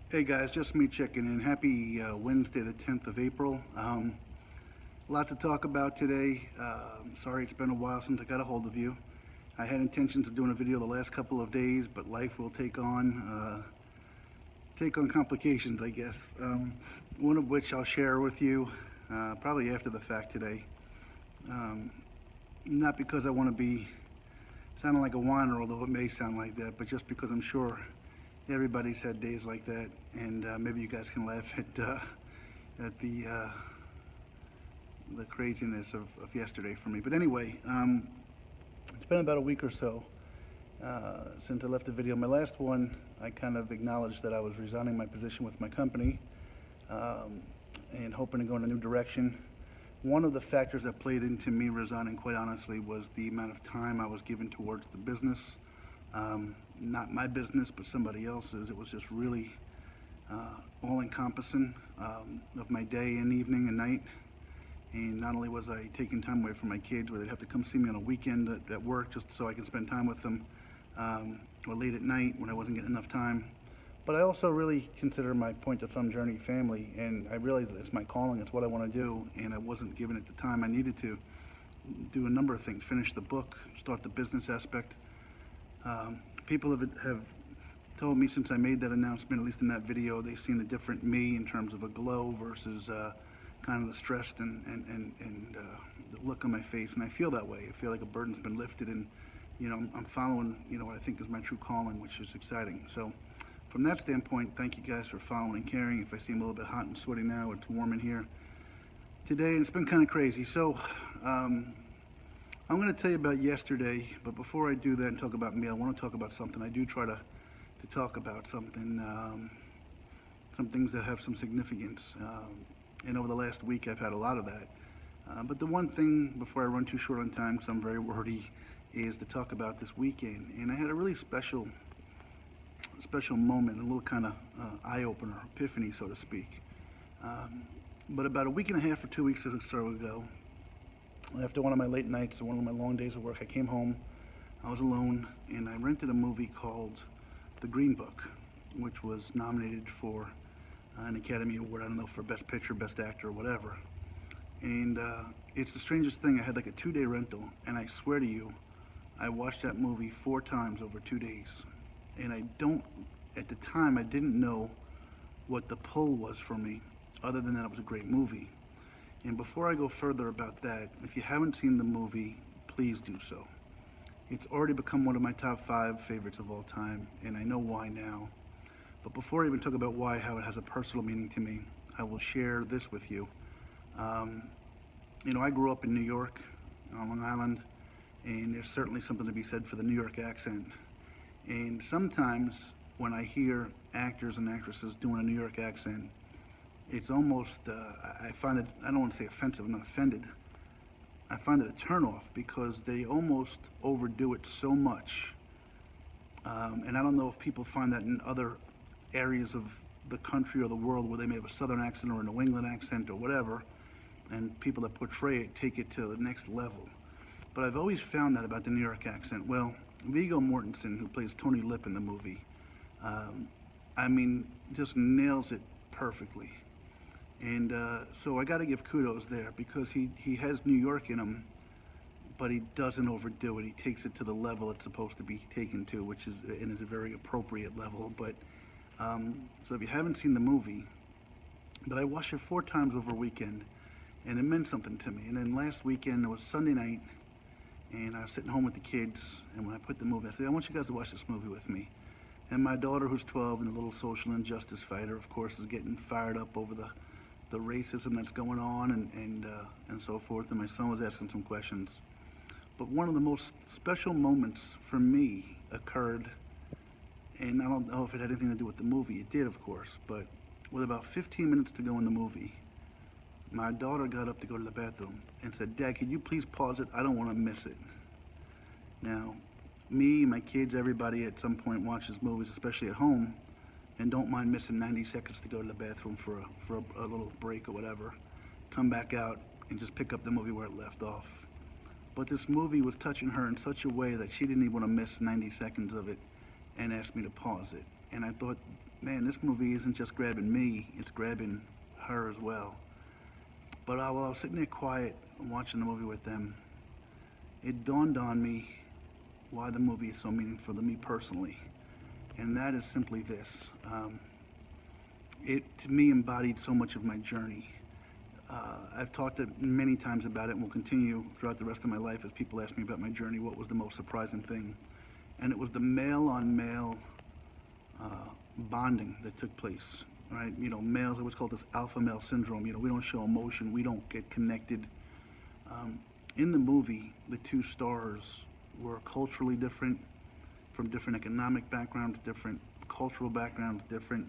Hey guys, just me checking in. Happy Wednesday, the 10th of April. A lot to talk about today. Sorry it's been a while since I got a hold of you. I had intentions of doing a video the last couple of days, but life will take on complications, I guess. One of which I'll share with you probably after the fact today. Um, Not because I want to be sounding like a whiner, although it may sound like that, but just because I'm sure everybody's had days like that, and maybe you guys can laugh at the craziness of yesterday for me. But anyway, it's been about a week or so since I left the video. My last one, I kind of acknowledged that I was resigning my position with my company um, and hoping to go in a new direction. One of the factors that played into me resigning, quite honestly, was the amount of time I was given towards the business. Not my business, but somebody else's. It was just really all encompassing of my day and evening and night. And not only was I taking time away from my kids, where they'd have to come see me on a weekend at work just so I could spend time with them, or late at night when I wasn't getting enough time, but I also really consider my Point to Thumb Journey family, and I realize that it's my calling, it's what I want to do, and I wasn't given it the time I needed to do a number of things, finish the book, start the business aspect. People have told me since I made that announcement, at least in that video, they've seen a different me in terms of a glow versus kind of the stressed and the look on my face, and I feel that way. I feel like a burden's been lifted, and I'm following what I think is my true calling, which is exciting. So from that standpoint, thank you guys for following and caring. If I seem a little bit hot and sweaty now, it's warm in here today, and it's been kind of crazy. So I'm going to tell you about yesterday, but before I do that and talk about me, I want to talk about something. I do try to talk about something, some things that have some significance. And over the last week, I've had a lot of that. But the one thing, before I run too short on time, because I'm very wordy, is to talk about this weekend. And I had a really special moment, a little kind of eye-opener, epiphany, so to speak. But about a week and a half or 2 weeks or so ago, after one of my late nights, one of my long days of work, I came home. I was alone, and I rented a movie called The Green Book, which was nominated for an Academy Award, I don't know, for Best Picture, Best Actor, or whatever. And it's the strangest thing. I had like a 2-day rental, and I swear to you, I watched that movie 4 times over 2 days. And at the time, I didn't know what the pull was for me, other than that it was a great movie. And before I go further about that, if you haven't seen the movie, please do so. It's already become one of my top 5 favorites of all time, and I know why now. But before I even talk about why, how it has a personal meaning to me, I will share this with you. I grew up in New York, on Long Island, and there's certainly something to be said for the New York accent. And sometimes when I hear actors and actresses doing a New York accent, it's almost, I find it, I don't want to say offensive, I'm not offended. I find it a turnoff because they almost overdo it so much. And I don't know if people find that in other areas of the country or the world where they may have a Southern accent or a New England accent or whatever, and people that portray it take it to the next level. But I've always found that about the New York accent. Well, Viggo Mortensen, who plays Tony Lip in the movie, just nails it perfectly. And so I got to give kudos there because he has New York in him, but he doesn't overdo it. He takes it to the level it's supposed to be taken to, which is a very appropriate level. But so if you haven't seen the movie, but I watched it 4 times over a weekend, and it meant something to me. And then last weekend, it was Sunday night, and I was sitting home with the kids, and when I put the movie, I said, I want you guys to watch this movie with me. And my daughter, who's 12 and a little social injustice fighter, of course, is getting fired up over the racism that's going on and so forth. And my son was asking some questions. But one of the most special moments for me occurred, and I don't know if it had anything to do with the movie. It did, of course, but with about 15 minutes to go in the movie, my daughter got up to go to the bathroom and said, Dad, could you please pause it? I don't want to miss it. Now, me, my kids, everybody at some point watches movies, especially at home, and don't mind missing 90 seconds to go to the bathroom for a little break or whatever, come back out and just pick up the movie where it left off. But this movie was touching her in such a way that she didn't even want to miss 90 seconds of it and asked me to pause it. And I thought man, this movie isn't just grabbing me, it's grabbing her as well. But while I was sitting there quiet watching the movie with them, it dawned on me why the movie is so meaningful to me personally. And that is simply this. It, to me, embodied so much of my journey. I've talked many times about it and will continue throughout the rest of my life as people ask me about my journey, what was the most surprising thing. And it was the male-on-male bonding that took place, right? You know, males, it was called this alpha male syndrome. You know, we don't show emotion, we don't get connected. In the movie, the two stars were culturally different, from different economic backgrounds, different cultural backgrounds, different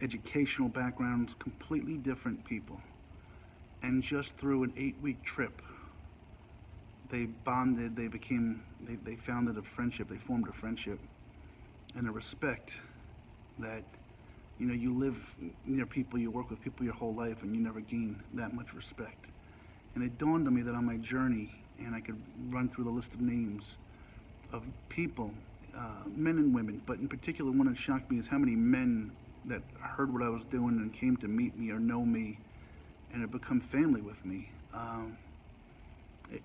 educational backgrounds, completely different people. And just through an 8-week trip, they bonded, they founded a friendship, they formed a friendship and a respect that, you know, you live near people, you work with people your whole life, and you never gain that much respect. And it dawned on me that on my journey, and I could run through the list of names of people, men and women, but in particular one that shocked me is how many men that heard what I was doing and came to meet me or know me and have become family with me.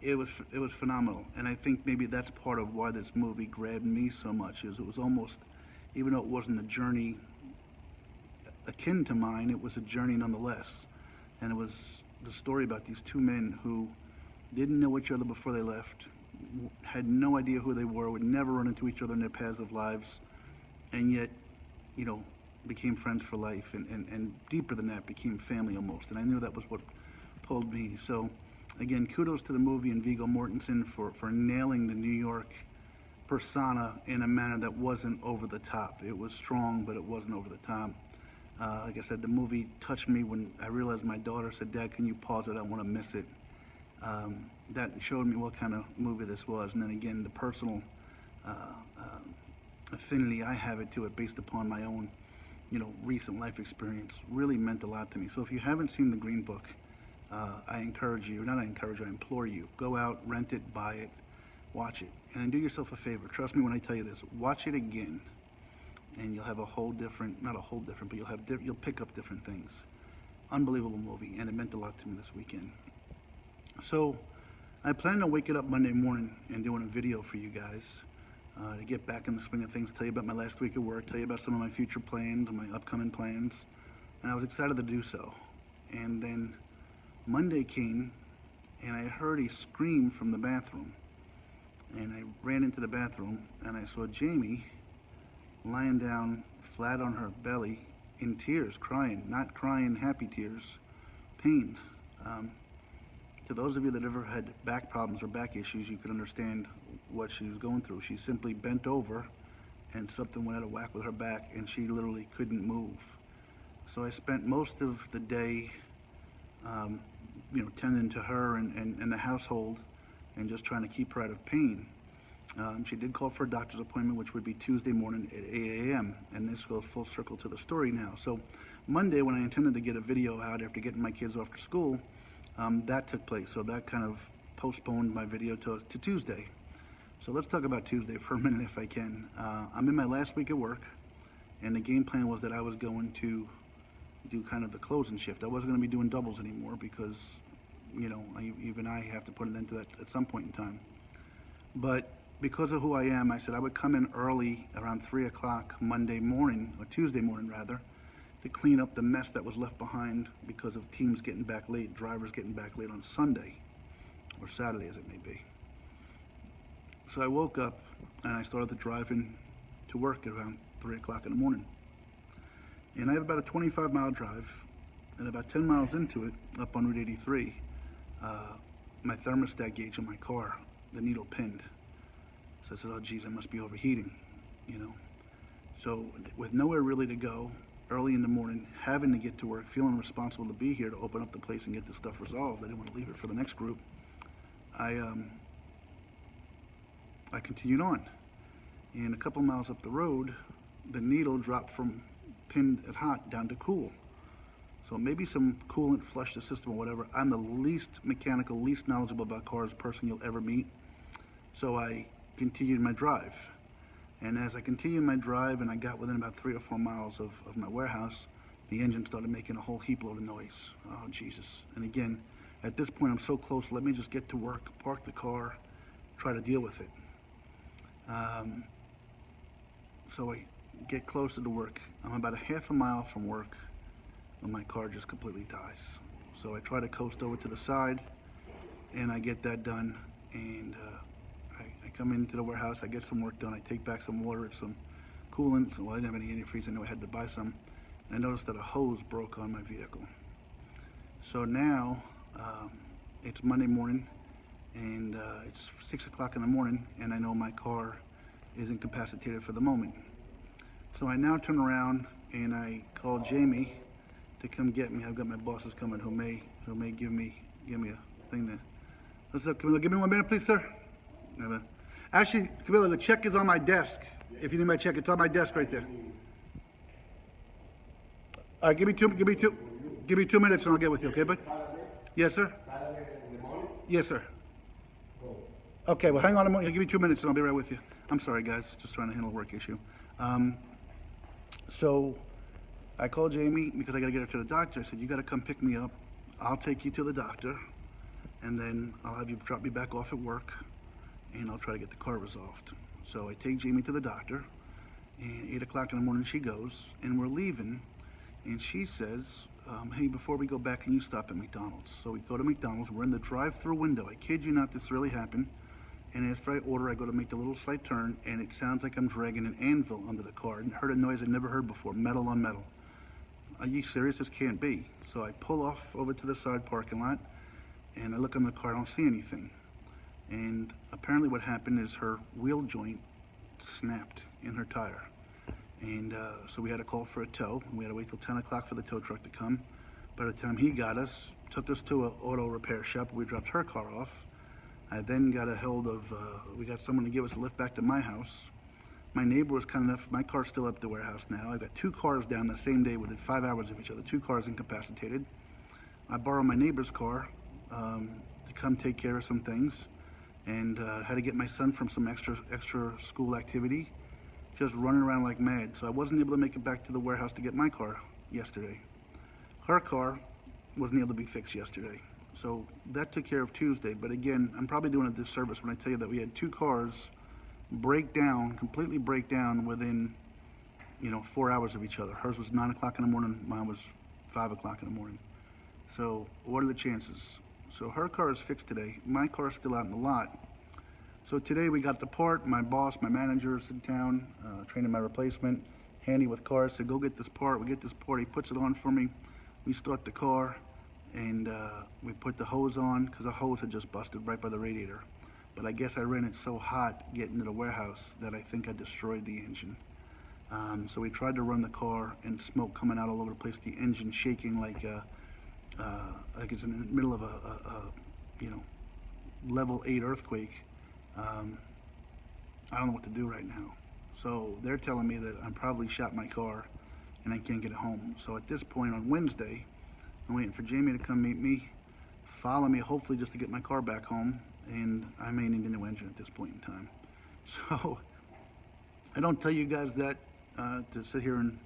It was phenomenal, and I think maybe that's part of why this movie grabbed me so much. Is it was almost, even though it wasn't a journey akin to mine, it was a journey nonetheless, and it was the story about these two men who didn't know each other before they left, had no idea who they were, would never run into each other in their paths of lives, and yet, you know, became friends for life, and deeper than that, became family almost. And I knew that was what pulled me. So again, kudos to the movie and Viggo Mortensen for nailing the New York persona in a manner that wasn't over the top. It was strong, but it wasn't over the top. Like I said, the movie touched me when I realized my daughter said, "Dad, can you pause it? I want to miss it." That showed me what kind of movie this was. And then again, the personal affinity I have to it based upon my own, you know, recent life experience really meant a lot to me. So if you haven't seen The Green Book, I encourage you, not I encourage you, I implore you, go out, rent it, buy it, watch it. And then do yourself a favor. Trust me when I tell you this. Watch it again, and you'll have a whole different, not a whole different, but you'll pick up different things. Unbelievable movie, and it meant a lot to me this weekend. So I plan on waking up Monday morning and doing a video for you guys to get back in the swing of things, tell you about my last week at work, tell you about some of my future plans and my upcoming plans. And I was excited to do so. And then Monday came, and I heard a scream from the bathroom. And I ran into the bathroom, and I saw Jamie lying down flat on her belly in tears, crying, not crying happy tears, pain. To those of you that ever had back problems or back issues, you could understand what she was going through. She simply bent over, and something went out of whack with her back, and she literally couldn't move. So I spent most of the day, you know, tending to her and the household, and just trying to keep her out of pain. She did call for a doctor's appointment, which would be Tuesday morning at 8 a.m., and this goes full circle to the story now. So Monday, when I intended to get a video out after getting my kids off to school, that took place. So that kind of postponed my video to Tuesday. So let's talk about Tuesday for a minute if I can. I'm in my last week at work, and the game plan was that I was going to do kind of the closing shift. I wasn't going to be doing doubles anymore because, you know, even I have to put an end to that at some point in time. But because of who I am, I said I would come in early around 3 o'clock Monday morning, or Tuesday morning rather, to clean up the mess that was left behind because of teams getting back late, drivers getting back late on Sunday, or Saturday as it may be. So I woke up and I started driving to work at around 3 o'clock in the morning. And I have about a 25-mile drive, and about 10 miles into it, up on Route 83, my thermostat gauge in my car, the needle pinned. So I said, oh geez, I must be overheating, you know. So with nowhere really to go, early in the morning, having to get to work, feeling responsible to be here to open up the place and get this stuff resolved. I didn't want to leave it for the next group. I continued on. And a couple miles up the road, the needle dropped from pinned at hot down to cool. So maybe some coolant flushed the system or whatever. I'm the least mechanical, least knowledgeable about cars person you'll ever meet. So I continued my drive. And as I continued my drive and I got within about 3 or 4 miles of my warehouse, the engine started making a whole heap load of noise. Oh, Jesus. And again, at this point, I'm so close, let me just get to work, park the car, try to deal with it. So I get closer to work. I'm about a half a mile from work when my car just completely dies. So I try to coast over to the side, and I get that done, and I come into the warehouse, I get some work done, I take back some water and some coolant. Well, I didn't have any antifreeze, I knew I had to buy some. And I noticed that a hose broke on my vehicle. So now, it's Monday morning, and it's 6 o'clock in the morning, and I know my car is incapacitated for the moment. So I now turn around and I call Jamie to come get me. I've got my bosses coming who may give me a thing there. What's up, Camilla? Give me 1 minute, please, sir. Actually, Camilla, the check is on my desk. If you need my check, it's on my desk right there. All right, give me 2 minutes and I'll get with you, okay, bud? Yes, sir. Yes, sir. Okay, well, hang on a moment. Give me 2 minutes and I'll be right with you. I'm sorry, guys. Just trying to handle a work issue. So I called Jamie because I got to get her to the doctor. I said, you got to come pick me up. I'll take you to the doctor, and then I'll have you drop me back off at work, and I'll try to get the car resolved. So I take Jamie to the doctor, and 8 o'clock in the morning she goes, and we're leaving, and she says, hey, before we go back, can you stop at McDonald's? So we go to McDonald's. We're in the drive-through window. I kid you not, this really happened. And after I order, I go to make the little slight turn, and it sounds like I'm dragging an anvil under the car, and heard a noise I'd never heard before, metal on metal. Are you serious? This can't be. So I pull off over to the side parking lot, and I look on the car, I don't see anything. And apparently what happened is her wheel joint snapped in her tire. And so we had to call for a tow. We had to wait till 10 o'clock for the tow truck to come. By the time he got us, took us to an auto repair shop, we dropped her car off. I then got a hold of, we got someone to give us a lift back to my house. My neighbor was kind enough, my car's still up at the warehouse now. I've got 2 cars down the same day within 5 hours of each other, 2 cars incapacitated. I borrowed my neighbor's car to come take care of some things, and had to get my son from some extra school activity, just running around like mad. So I wasn't able to make it back to the warehouse to get my car yesterday. Her car wasn't able to be fixed yesterday. So that took care of Tuesday. But again, I'm probably doing a disservice when I tell you that we had 2 cars completely break down within, 4 hours of each other. Hers was 9 o'clock in the morning, mine was 5 o'clock in the morning. So what are the chances? So her car is fixed today. My car is still out in the lot. So today we got the part. My boss, my manager is in town, training my replacement, handy with cars. Said, go get this part. We get this part. He puts it on for me. We start the car, and we put the hose on because the hose had just busted right by the radiator. But I guess I ran it so hot getting to the warehouse that I think I destroyed the engine. So we tried to run the car, and smoke coming out all over the place. The engine shaking like it's in the middle of a level 8 earthquake. I don't know what to do right now. So they're telling me that I'm probably shot my car and I can't get it home. So at this point on Wednesday, I'm waiting for Jamie to come meet me, follow me, hopefully just to get my car back home, and I may need a new engine at this point in time. So I don't tell you guys that to sit here and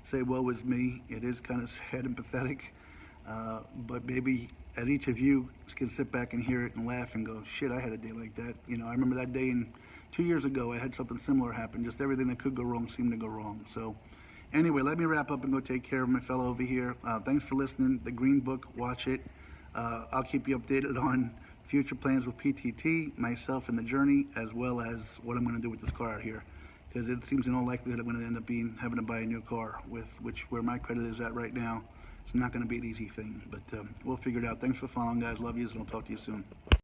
say, woe is me. It is kind of sad and pathetic, but maybe as each of you can sit back and hear it and laugh and go, shit, I had a day like that. I remember that day 2 years ago, I had something similar happen. Just everything that could go wrong seemed to go wrong. So anyway, let me wrap up and go take care of my fellow over here. Thanks for listening. The Green Book, watch it. I'll keep you updated on future plans with PTT, myself and the journey, as well as what I'm going to do with this car out here. Because it seems in all likelihood I'm going to end up having to buy a new car, where my credit is at right now. It's not going to be an easy thing, but we'll figure it out. Thanks for following, guys. Love yous, and I'll talk to you soon.